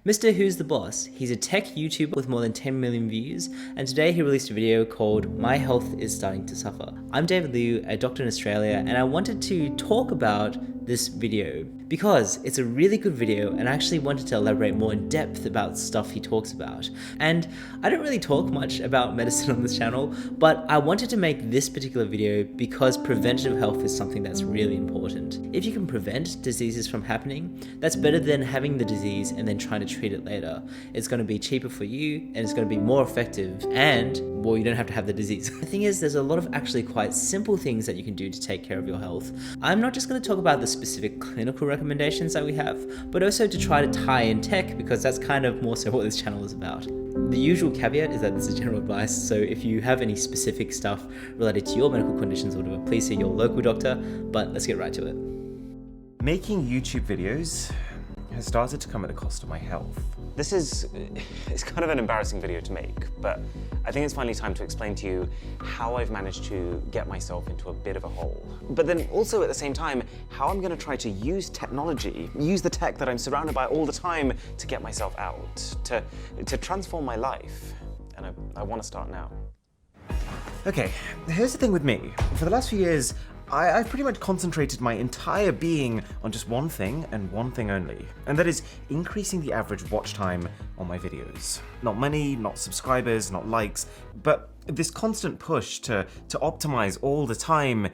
Mr. Who's the Boss, he's a tech YouTuber with more than 10 million views, and today he released a video called My Health is Starting to Suffer. I'm David Liu, a doctor in Australia, and I wanted to talk about this video because it's a really good video and I actually wanted to elaborate more in depth about stuff he talks about. And I don't really talk much about medicine on this channel, but I wanted to make this particular video because preventative health is something that's really important. If you can prevent diseases from happening, that's better than having the disease and then trying to treat it later. It's going to be cheaper for you and it's going to be more effective, and well, you don't have to have the disease. The thing is, there's a lot of actually quite simple things that you can do to take care of your health. I'm not just going to talk about the specific clinical recommendations that we have, but also to try to tie in tech, because that's kind of more so what this channel is about. The usual caveat is that this is general advice, so if you have any specific stuff related to your medical conditions or whatever, please see your local doctor, but let's get right to it. Making YouTube videos has started to come at the cost of my health. It's kind of an embarrassing video to make, but I think it's finally time to explain to you how I've managed to get myself into a bit of a hole. But then also at the same time, how I'm gonna try to use technology, use the tech that I'm surrounded by all the time to get myself out, to transform my life. And I wanna start now. Okay, here's the thing with me. For the last few years, I've pretty much concentrated my entire being on just one thing and one thing only, and that is increasing the average watch time on my videos. Not money, not subscribers, not likes, but this constant push to optimize all the time,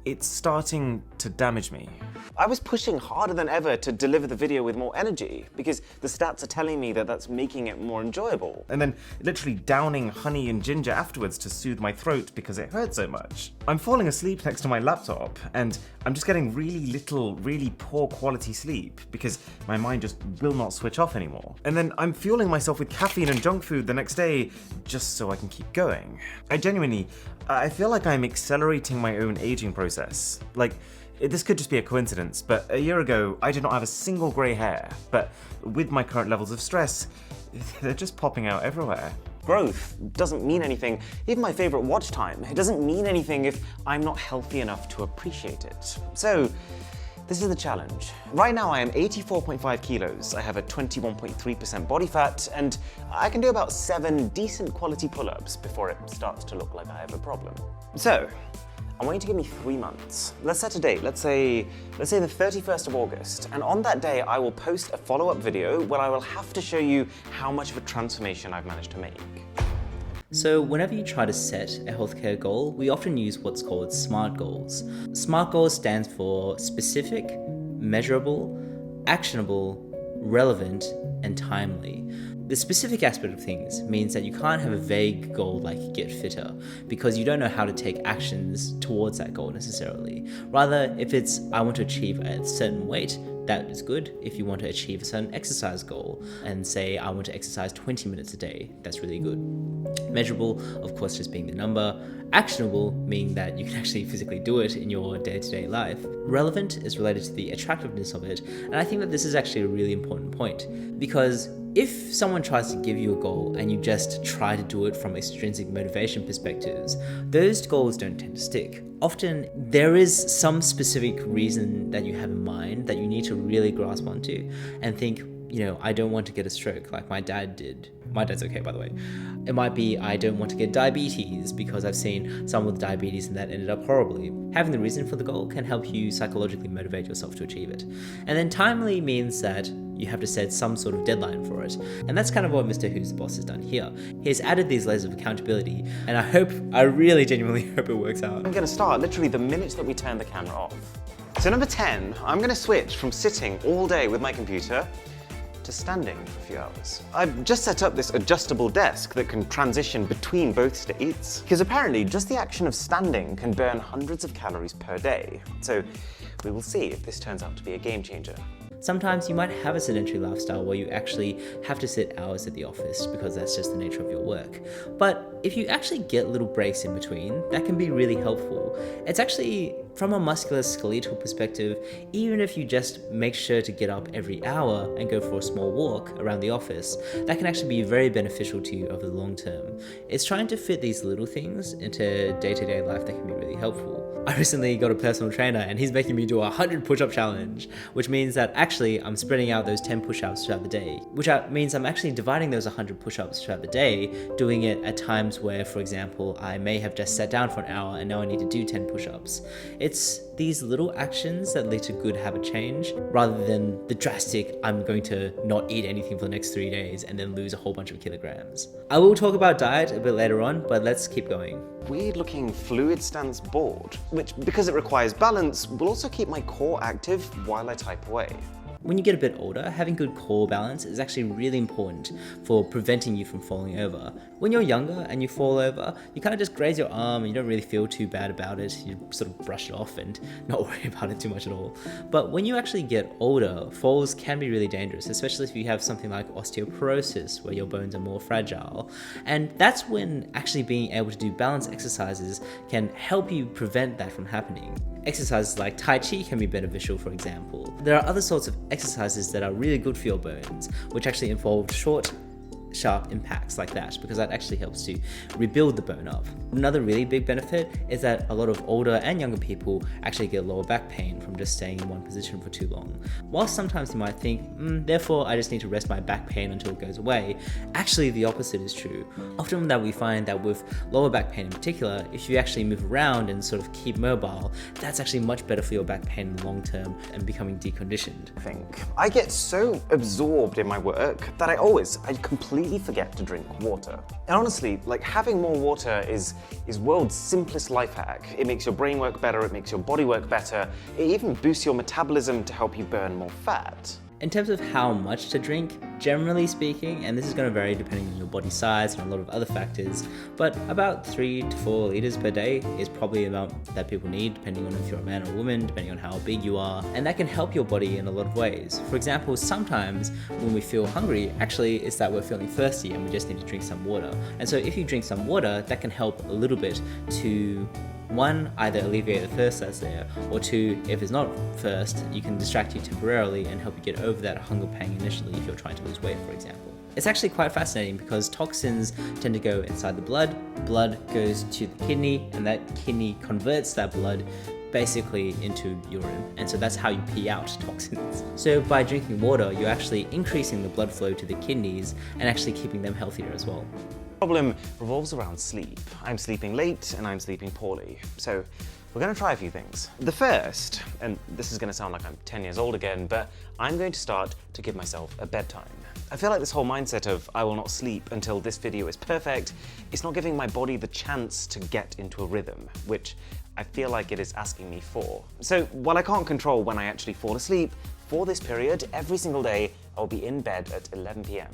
it's starting to damage me. I was pushing harder than ever to deliver the video with more energy because the stats are telling me that that's making it more enjoyable. And then literally downing honey and ginger afterwards to soothe my throat because it hurt so much. I'm falling asleep next to my laptop and I'm just getting really little, really poor quality sleep because my mind just will not switch off anymore. And then I'm fueling myself with caffeine and junk food the next day just so I can keep going. I feel like I'm accelerating my own aging process. Like, this could just be a coincidence, but a year ago, I did not have a single grey hair, but with my current levels of stress, they're just popping out everywhere. Growth doesn't mean anything, even my favorite watch time. It doesn't mean anything if I'm not healthy enough to appreciate it. So, this is the challenge. Right now I am 84.5 kilos, I have a 21.3% body fat, and I can do about 7 decent quality pull-ups before it starts to look like I have a problem. So, I want you to give me 3 months. Let's set a date, let's say the 31st of August, and on that day I will post a follow-up video where I will have to show you how much of a transformation I've managed to make. So whenever you try to set a healthcare goal, we often use what's called SMART goals. SMART goals stands for specific, measurable, actionable, relevant, and timely. The specific aspect of things means that you can't have a vague goal like get fitter, because you don't know how to take actions towards that goal necessarily. Rather, if it's I want to achieve a certain weight, that is good. If you want to achieve a certain exercise goal and say I want to exercise 20 minutes a day, that's really good. Measurable, of course, just being the number. Actionable, meaning that you can actually physically do it in your day-to-day life. Relevant is related to the attractiveness of it, and I think that this is actually a really important point, because if someone tries to give you a goal and you just try to do it from extrinsic motivation perspectives, those goals don't tend to stick. Often there is some specific reason that you have in mind that you need to really grasp onto and think, I don't want to get a stroke like my dad did. My dad's okay, by the way. It might be I don't want to get diabetes because I've seen someone with diabetes and that ended up horribly. Having the reason for the goal can help you psychologically motivate yourself to achieve it. And then timely means that you have to set some sort of deadline for it. And that's kind of what Mr. Who's the Boss has done here. He has added these layers of accountability, and I really genuinely hope it works out. I'm gonna start literally the minute that we turn the camera off. So number 10, I'm gonna switch from sitting all day with my computer to standing for a few hours. I've just set up this adjustable desk that can transition between both states, because apparently just the action of standing can burn hundreds of calories per day. So we will see if this turns out to be a game changer. Sometimes you might have a sedentary lifestyle where you actually have to sit hours at the office because that's just the nature of your work. But if you actually get little breaks in between, that can be really helpful. It's actually, from a musculoskeletal perspective, even if you just make sure to get up every hour and go for a small walk around the office, that can actually be very beneficial to you over the long term. It's trying to fit these little things into day-to-day life that can be really helpful. I recently got a personal trainer and he's making me do a 100 push-up challenge, which means that actually actually I'm spreading out those 10 push-ups throughout the day, which means I'm actually dividing those 100 push-ups throughout the day, doing it at times where, for example, I may have just sat down for an hour and now I need to do 10 push-ups. It's these little actions that lead to good habit change rather than the drastic, I'm going to not eat anything for the next 3 days and then lose a whole bunch of kilograms. I will talk about diet a bit later on, but let's keep going. Weird looking fluid stance board, which, because it requires balance, will also keep my core active while I type away. When you get a bit older, having good core balance is actually really important for preventing you from falling over. When you're younger and you fall over, you kind of just graze your arm and you don't really feel too bad about it. You sort of brush it off and not worry about it too much at all. But when you actually get older, falls can be really dangerous, especially if you have something like osteoporosis, where your bones are more fragile. And that's when actually being able to do balance exercises can help you prevent that from happening. Exercises like Tai Chi can be beneficial, for example. There are other sorts of exercises that are really good for your bones, which actually involve short, sharp impacts like that, because that actually helps to rebuild the bone up. Another really big benefit is that a lot of older and younger people actually get lower back pain from just staying in one position for too long. Whilst sometimes you might think, therefore I just need to rest my back pain until it goes away, actually the opposite is true. Often that we find that with lower back pain in particular, if you actually move around and sort of keep mobile, that's actually much better for your back pain in the long term and becoming deconditioned. I get so absorbed in my work that I completely forget to drink water. And honestly, like, having more water is world's simplest life hack. It makes your brain work better, it makes your body work better, it even boosts your metabolism to help you burn more fat. In terms of how much to drink, generally speaking, and this is going to vary depending on your body size and a lot of other factors, but about 3 to 4 liters per day is probably the amount that people need, depending on if you're a man or a woman, depending on how big you are, and that can help your body in a lot of ways. For example, sometimes when we feel hungry, actually it's that we're feeling thirsty and we just need to drink some water. And so if you drink some water, that can help a little bit to, one, either alleviate the thirst that's there, or two, if it's not thirst, you can distract you temporarily and help you get over that hunger pang initially if you're trying to lose weight, for example. It's actually quite fascinating because toxins tend to go inside the blood goes to the kidney, and that kidney converts that blood basically into urine, and so that's how you pee out toxins. So by drinking water, you're actually increasing the blood flow to the kidneys and actually keeping them healthier as well. The problem revolves around sleep. I'm sleeping late and I'm sleeping poorly. So we're going to try a few things. The first, and this is going to sound like I'm 10 years old again, but I'm going to start to give myself a bedtime. I feel like this whole mindset of I will not sleep until this video is perfect, it's not giving my body the chance to get into a rhythm, which I feel like it is asking me for. So while I can't control when I actually fall asleep, for this period, every single day, I'll be in bed at 11 p.m.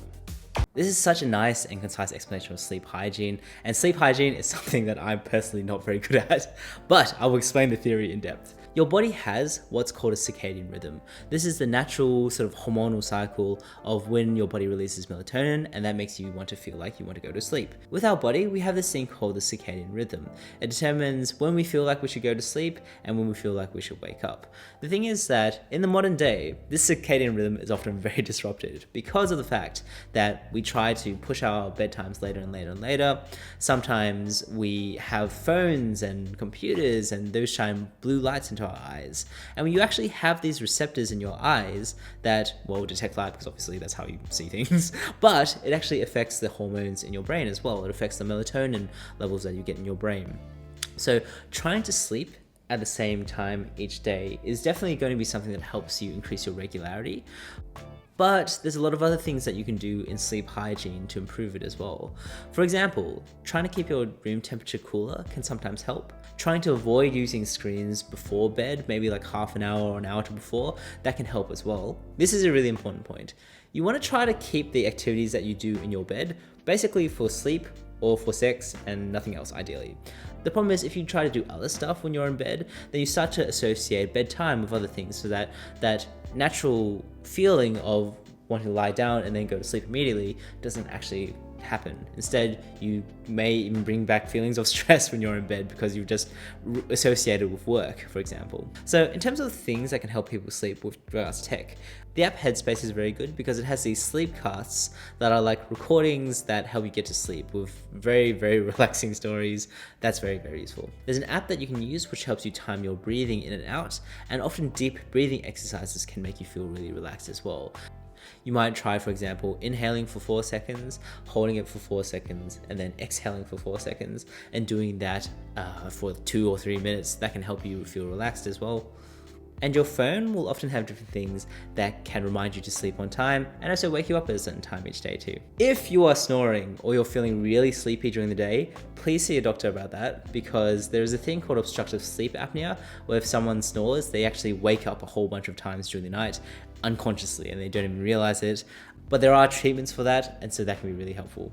This is such a nice and concise explanation of sleep hygiene, and sleep hygiene is something that I'm personally not very good at, but I will explain the theory in depth. Your body has what's called a circadian rhythm. This is the natural sort of hormonal cycle of when your body releases melatonin, and that makes you want to feel like you want to go to sleep. With our body, we have this thing called the circadian rhythm. It determines when we feel like we should go to sleep and when we feel like we should wake up. The thing is that in the modern day, this circadian rhythm is often very disrupted because of the fact that we try to push our bedtimes later and later and later. Sometimes we have phones and computers, and those shine blue lights into our eyes. And when you actually have these receptors in your eyes that, well, detect light because obviously that's how you see things, but it actually affects the hormones in your brain as well. It affects the melatonin levels that you get in your brain. So trying to sleep at the same time each day is definitely going to be something that helps you increase your regularity. But there's a lot of other things that you can do in sleep hygiene to improve it as well. For example, trying to keep your room temperature cooler can sometimes help. Trying to avoid using screens before bed, maybe like half an hour or an hour before, that can help as well. This is a really important point. You want to try to keep the activities that you do in your bed basically for sleep or for sex and nothing else ideally. The problem is if you try to do other stuff when you're in bed, then you start to associate bedtime with other things, so that natural feeling of wanting to lie down and then go to sleep immediately doesn't actually happen. Instead, you may even bring back feelings of stress when you're in bed because you've just associated with work, for example. So in terms of things that can help people sleep with regards to tech, the app Headspace is very good because it has these sleep casts that are like recordings that help you get to sleep with very, very relaxing stories. That's very, very useful. There's an app that you can use which helps you time your breathing in and out, and often deep breathing exercises can make you feel really relaxed as well. You might try, for example, inhaling for 4 seconds, holding it for 4 seconds, and then exhaling for 4 seconds, and doing that for 2 or 3 minutes. That can help you feel relaxed as well. And your phone will often have different things that can remind you to sleep on time and also wake you up at a certain time each day too. If you are snoring or you're feeling really sleepy during the day, please see a doctor about that, because there's a thing called obstructive sleep apnea, where if someone snores, they actually wake up a whole bunch of times during the night unconsciously and they don't even realize it. But there are treatments for that, and so that can be really helpful.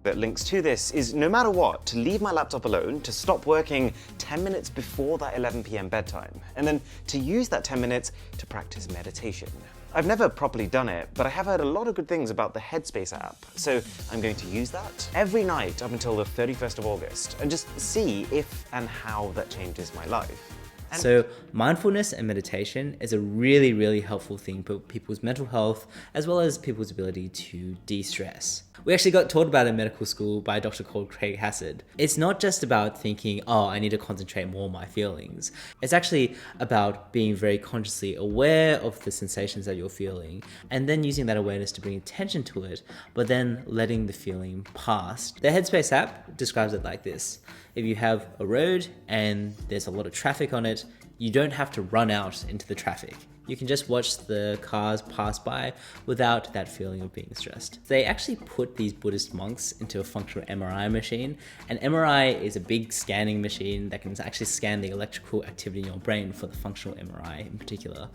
That links to this is, no matter what, to leave my laptop alone, to stop working 10 minutes before that 11 p.m. bedtime, and then to use that 10 minutes to practice meditation. I've never properly done it, but I have heard a lot of good things about the Headspace app, so I'm going to use that every night up until the 31st of August and just see if and how that changes my life. So mindfulness and meditation is a really, really helpful thing for people's mental health as well as people's ability to de-stress. We actually got taught about it in medical school by a doctor called Craig Hassad. It's not just about thinking, oh, I need to concentrate more on my feelings. It's actually about being very consciously aware of the sensations that you're feeling and then using that awareness to bring attention to it, but then letting the feeling pass. The Headspace app describes it like this. If you have a road and there's a lot of traffic on it, you don't have to run out into the traffic. You can just watch the cars pass by without that feeling of being stressed. They actually put these Buddhist monks into a functional MRI machine. An MRI is a big scanning machine that can actually scan the electrical activity in your brain for the functional MRI in particular.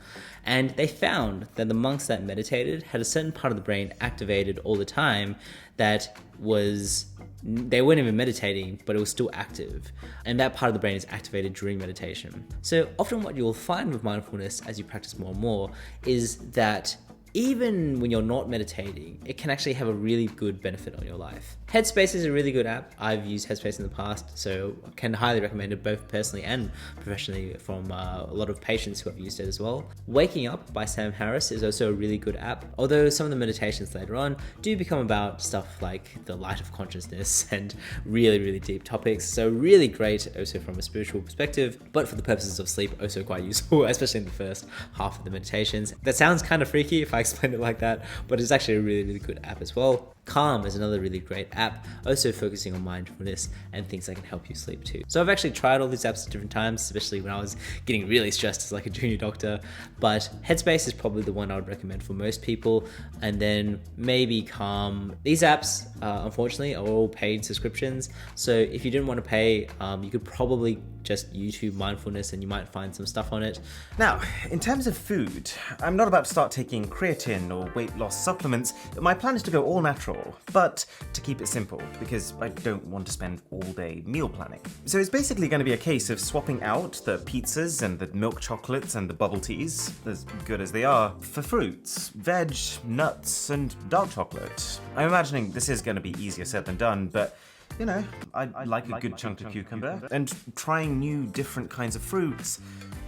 And they found that the monks that meditated had a certain part of the brain activated all the time that was, they weren't even meditating, but it was still active. And that part of the brain is activated during meditation. So often what you'll find with mindfulness as you practice more and more is that even when you're not meditating, it can actually have a really good benefit on your life. Headspace is a really good app. I've used Headspace in the past, so I can highly recommend it both personally and professionally from a lot of patients who have used it as well. Waking Up by Sam Harris is also a really good app, although some of the meditations later on do become about stuff like the light of consciousness and really, really deep topics. So really great also from a spiritual perspective, but for the purposes of sleep, also quite useful, especially in the first half of the meditations. That sounds kind of freaky if I explain it like that, but it's actually a really, really good app as well. Calm is another really great app, also focusing on mindfulness and things that can help you sleep too. So I've actually tried all these apps at different times, especially when I was getting really stressed as like a junior doctor, but Headspace is probably the one I would recommend for most people, and then maybe Calm. These apps, unfortunately, are all paid subscriptions, so if you didn't want to pay, you could probably just YouTube mindfulness and you might find some stuff on it. Now, in terms of food, I'm not about to start taking creatine or weight loss supplements. My plan is to go all natural, but to keep it simple, because I don't want to spend all day meal planning. So it's basically going to be a case of swapping out the pizzas and the milk chocolates and the bubble teas, as good as they are, for fruits, veg, nuts, and dark chocolate. I'm imagining this is going to be easier said than done, but you know, I like a good chunk of cucumber, and trying new different kinds of fruits,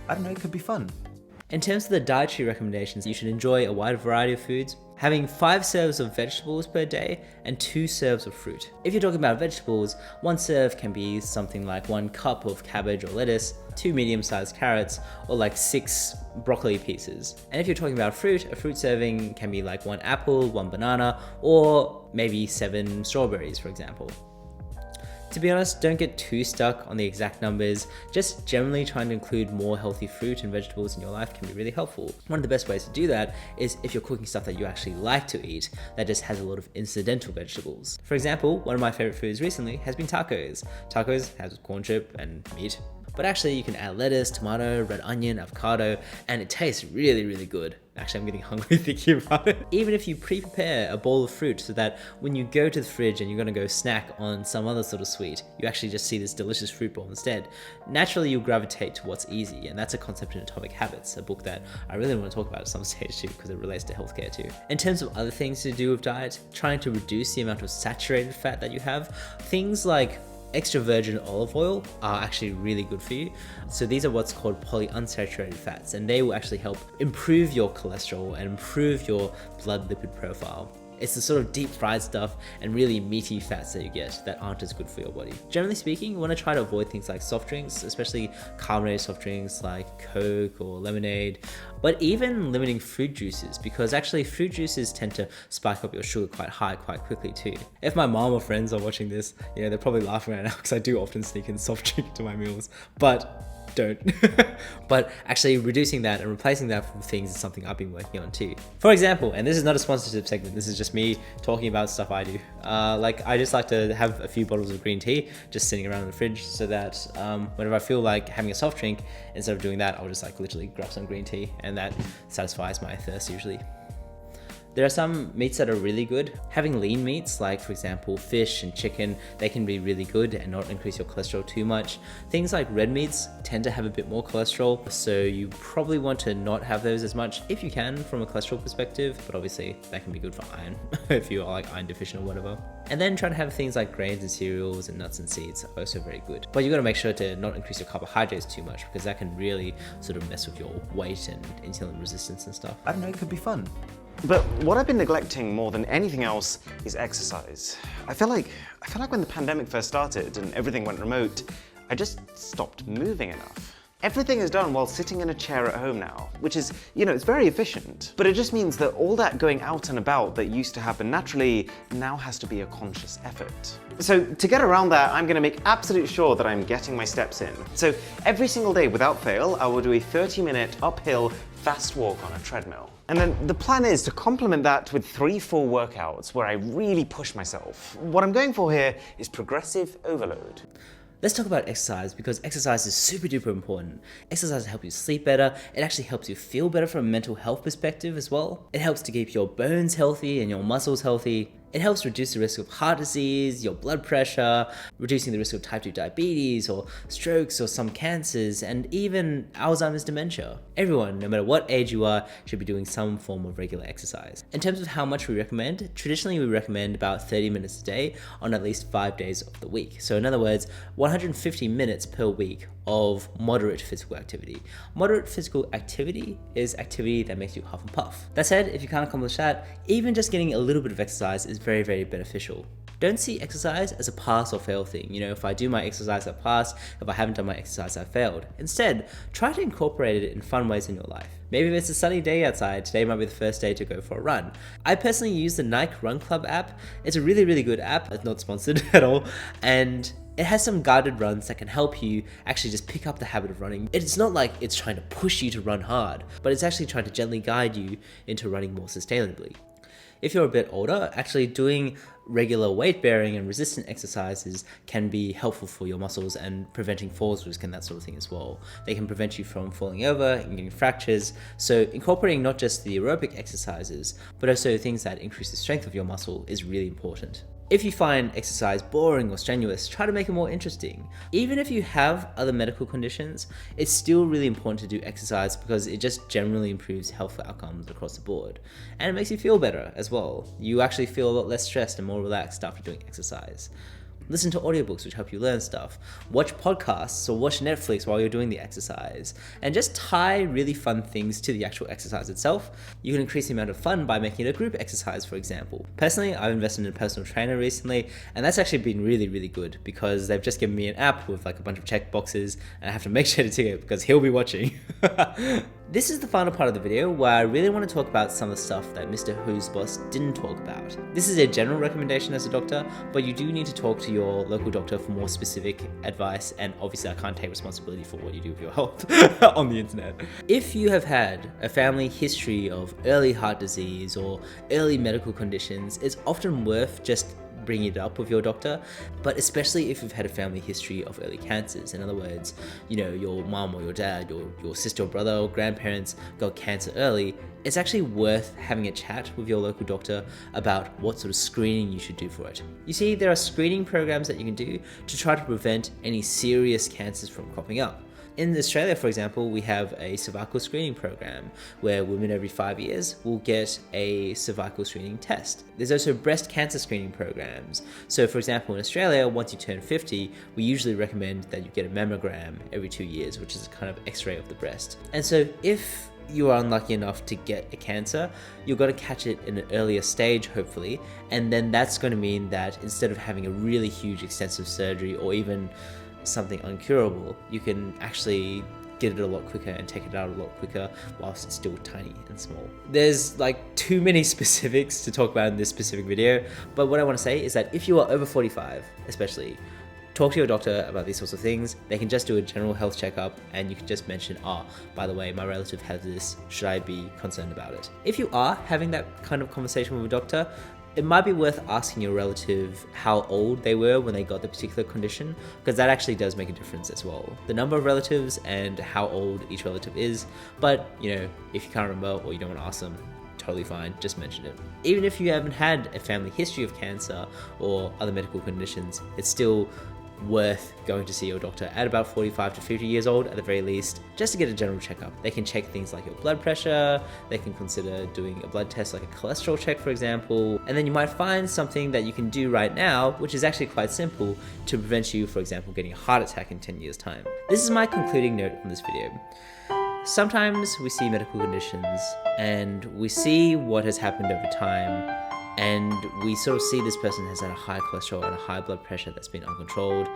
I don't know, it could be fun. In terms of the dietary recommendations, you should enjoy a wide variety of foods, having 5 serves of vegetables per day and 2 serves of fruit. If you're talking about vegetables, 1 serve can be something like 1 cup of cabbage or lettuce, 2 medium-sized carrots, or like 6 broccoli pieces. And if you're talking about fruit, a fruit serving can be like 1 apple, 1 banana, or maybe 7 strawberries, for example. To be honest, don't get too stuck on the exact numbers. Just generally trying to include more healthy fruit and vegetables in your life can be really helpful. One of the best ways to do that is if you're cooking stuff that you actually like to eat that just has a lot of incidental vegetables. For example, one of my favorite foods recently has been tacos. Tacos has corn chip and meat, but actually you can add lettuce, tomato, red onion, avocado, and it tastes really, really good. Actually, I'm getting hungry thinking about it. Even if you pre-prepare a bowl of fruit so that when you go to the fridge and you're gonna go snack on some other sort of sweet, you actually just see this delicious fruit bowl instead. Naturally, you'll gravitate to what's easy, and that's a concept in Atomic Habits, a book that I really want to talk about at some stage too, because it relates to healthcare too. In terms of other things to do with diet, trying to reduce the amount of saturated fat that you have, things like extra virgin olive oil are actually really good for you. So these are what's called polyunsaturated fats, and they will actually help improve your cholesterol and improve your blood lipid profile. It's the sort of deep fried stuff and really meaty fats that you get that aren't as good for your body. Generally speaking, you want to try to avoid things like soft drinks, especially carbonated soft drinks like Coke or lemonade, but even limiting fruit juices, because actually fruit juices tend to spike up your sugar quite high quite quickly too. If my mom or friends are watching this, they're probably laughing right now because I do often sneak in soft drink to my meals, but don't. But actually reducing that and replacing that with things is something I've been working on too. For example, and this is not a sponsorship segment, this is just me talking about stuff I do. I just like to have a few bottles of green tea just sitting around in the fridge so that whenever I feel like having a soft drink, instead of doing that, I'll just literally grab some green tea, and that satisfies my thirst usually. There are some meats that are really good. Having lean meats, like for example, fish and chicken, they can be really good and not increase your cholesterol too much. Things like red meats tend to have a bit more cholesterol, so you probably want to not have those as much if you can from a cholesterol perspective, but obviously that can be good for iron if you are iron deficient or whatever. And then try to have things like grains and cereals and nuts and seeds are also very good. But you got to make sure to not increase your carbohydrates too much, because that can really sort of mess with your weight and insulin resistance and stuff. I don't know, it could be fun. But what I've been neglecting more than anything else is exercise. I feel like when the pandemic first started and everything went remote, I just stopped moving enough. Everything is done while sitting in a chair at home now, which is, it's very efficient. But it just means that all that going out and about that used to happen naturally now has to be a conscious effort. So to get around that, I'm gonna make absolute sure that I'm getting my steps in. So every single day without fail, I will do a 30-minute uphill fast walk on a treadmill. And then the plan is to complement that with 3 full workouts where I really push myself. What I'm going for here is progressive overload. Let's talk about exercise, because exercise is super duper important. Exercise helps you sleep better. It actually helps you feel better from a mental health perspective as well. It helps to keep your bones healthy and your muscles healthy. It helps reduce the risk of heart disease, your blood pressure, reducing the risk of type 2 diabetes or strokes or some cancers, and even Alzheimer's dementia. Everyone, no matter what age you are, should be doing some form of regular exercise. In terms of how much we recommend, traditionally we recommend about 30 minutes a day on at least 5 days of the week. So in other words, 150 minutes per week of moderate physical activity. Moderate physical activity is activity that makes you huff and puff. That said, if you can't accomplish that, even just getting a little bit of exercise is very, very beneficial. Don't see exercise as a pass or fail thing. If I do my exercise, I passed. If I haven't done my exercise, I failed. Instead, try to incorporate it in fun ways in your life. Maybe if it's a sunny day outside, today might be the first day to go for a run. I personally use the Nike Run Club app. It's a really, really good app. It's not sponsored at all. And it has some guided runs that can help you actually just pick up the habit of running. It's not like it's trying to push you to run hard, but it's actually trying to gently guide you into running more sustainably. If you're a bit older, actually doing regular weight bearing and resistant exercises can be helpful for your muscles and preventing falls risk and that sort of thing as well. They can prevent you from falling over and getting fractures. So incorporating not just the aerobic exercises, but also things that increase the strength of your muscle is really important. If you find exercise boring or strenuous, try to make it more interesting. Even if you have other medical conditions, it's still really important to do exercise because it just generally improves health outcomes across the board. And it makes you feel better as well. You actually feel a lot less stressed and more relaxed after doing exercise. Listen to audiobooks which help you learn stuff. Watch podcasts or watch Netflix while you're doing the exercise. And just tie really fun things to the actual exercise itself. You can increase the amount of fun by making it a group exercise, for example. Personally, I've invested in a personal trainer recently, and that's actually been really, really good because they've just given me an app with a bunch of check boxes, and I have to make sure to tick it because he'll be watching. This is the final part of the video where I really want to talk about some of the stuff that MrWhoseTheBoss didn't talk about. This is a general recommendation as a doctor, but you do need to talk to your local doctor for more specific advice, and obviously I can't take responsibility for what you do with your health on the internet. If you have had a family history of early heart disease or early medical conditions, it's often worth just bringing it up with your doctor, but especially if you've had a family history of early cancers. In other words, you know, your mom or your dad, your sister or brother or grandparents got cancer early, it's actually worth having a chat with your local doctor about what sort of screening you should do for it. You see, there are screening programs that you can do to try to prevent any serious cancers from cropping up. In Australia, for example, we have a cervical screening program where women every 5 years will get a cervical screening test. There's also breast cancer screening programs. So for example, in Australia, once you turn 50, we usually recommend that you get a mammogram every 2 years, which is a kind of x-ray of the breast. And so if you are unlucky enough to get a cancer, you've got to catch it in an earlier stage, hopefully, and then that's going to mean that instead of having a really huge extensive surgery or even something uncurable, you can actually get it a lot quicker and take it out a lot quicker whilst it's still tiny and small. There's like too many specifics to talk about in this specific video, but what I want to say is that if you are over 45 especially, talk to your doctor about these sorts of things. They can just do a general health checkup and you can just mention, by the way, my relative has this, should I be concerned about it? If you are having that kind of conversation with a doctor, it might be worth asking your relative how old they were when they got the particular condition, because that actually does make a difference as well. The number of relatives and how old each relative is, but you know, if you can't remember or you don't want to ask them, totally fine, just mention it. Even if you haven't had a family history of cancer or other medical conditions, it's still worth going to see your doctor at about 45 to 50 years old at the very least, just to get a general checkup. They can check things like your blood pressure, they can consider doing a blood test like a cholesterol check, for example, and then you might find something that you can do right now, which is actually quite simple, to prevent you, for example, getting a heart attack in 10 years time. This is my concluding note on this video. Sometimes we see medical conditions and we see what has happened over time, and we sort of see this person has had a high cholesterol and a high blood pressure that's been uncontrolled,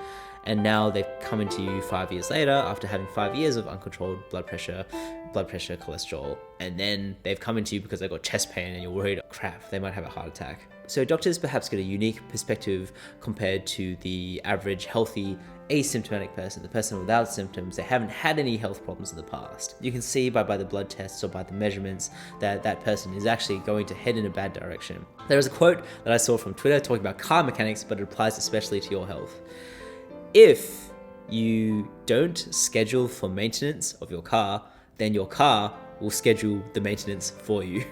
and now they've come into you 5 years later after having 5 years of uncontrolled blood pressure, cholesterol, and then they've come into you because they've got chest pain and you're worried, crap, they might have a heart attack. So doctors perhaps get a unique perspective compared to the average healthy asymptomatic person, the person without symptoms. They haven't had any health problems in the past. You can see by the blood tests or by the measurements that that person is actually going to head in a bad direction. There is a quote that I saw from Twitter talking about car mechanics, but it applies especially to your health. If you don't schedule for maintenance of your car, then your car will schedule the maintenance for you.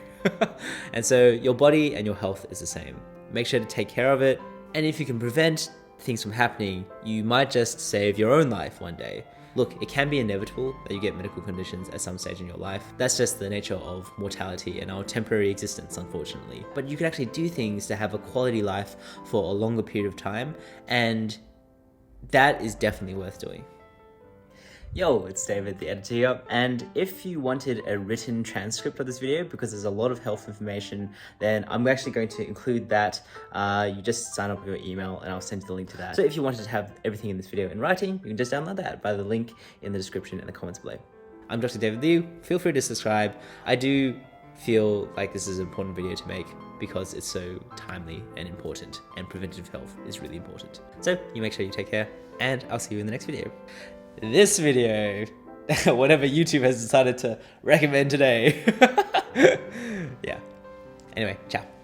And so your body and your health is the same. Make sure to take care of it, and if you can prevent things from happening, you might just save your own life one day. Look, it can be inevitable that you get medical conditions at some stage in your life. That's just the nature of mortality and our temporary existence, unfortunately. But you can actually do things to have a quality life for a longer period of time, and that is definitely worth doing. Yo, it's David, the editor here, and if you wanted a written transcript of this video, because there's a lot of health information, then I'm actually going to include that. You just sign up with your email and I'll send you the link to that. So if you wanted to have everything in this video in writing, you can just download that by the link in the description and the comments below. I'm Dr. David Liu. Feel free to subscribe. I do feel like this is an important video to make because it's so timely and important, and preventative health is really important. So you make sure you take care, and I'll see you in the next video. This video, whatever YouTube has decided to recommend today. Yeah. Anyway, ciao.